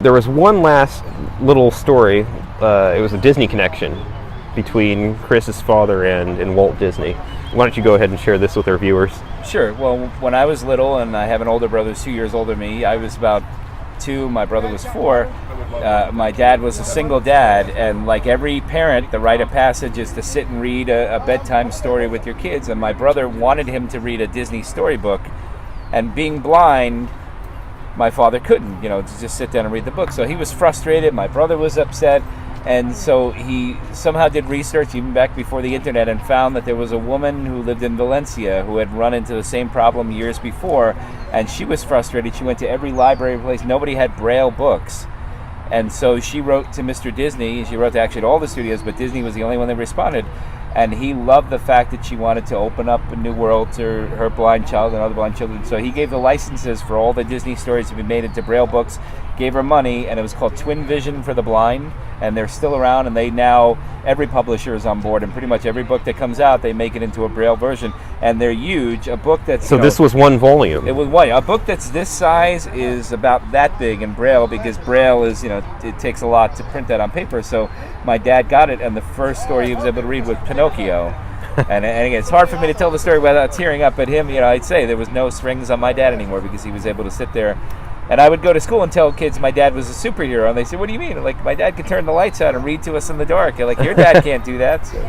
There was one last little story. It was a Disney connection between Chris's father and Walt Disney. Why don't you go ahead and share this with our viewers? Sure. Well, when I was little, and I have an older brother who's 2 years older than me, I was about 2, my brother was 4. My dad was a single dad, and like every parent, the rite of passage is to sit and read a bedtime story with your kids, and my brother wanted him to read a Disney storybook, and being blind, my father couldn't, to just sit down and read the book. So he was frustrated, my brother was upset, and so he somehow did research even back before the internet and found that there was a woman who lived in Valencia who had run into the same problem years before, and she was frustrated. She went to every library place. Nobody had Braille books. And so she wrote to Mr. Disney. She wrote to actually all the studios, but Disney was the only one that responded. And he loved the fact that she wanted to open up a new world to her blind child and other blind children. So he gave the licenses for all the Disney stories to be made into Braille books, gave her money, and it was called Twin Vision for the Blind. And they're still around, and they now, every publisher is on board, and pretty much every book that comes out, they make it into a Braille version. And they're huge. A book that's... So this was one volume? It was one. A book that's this size is about that big in Braille, because Braille is, it takes a lot to print that on paper. So my dad got it, and the first story he was able to read was Pinocchio. and again, it's hard for me to tell the story without tearing up at him. I'd say there was no strings on my dad anymore, because he was able to sit there. And I would go to school and tell kids my dad was a superhero, and they said, "What do you mean?" Like, my dad could turn the lights out and read to us in the dark. Like, your dad can't do that. So.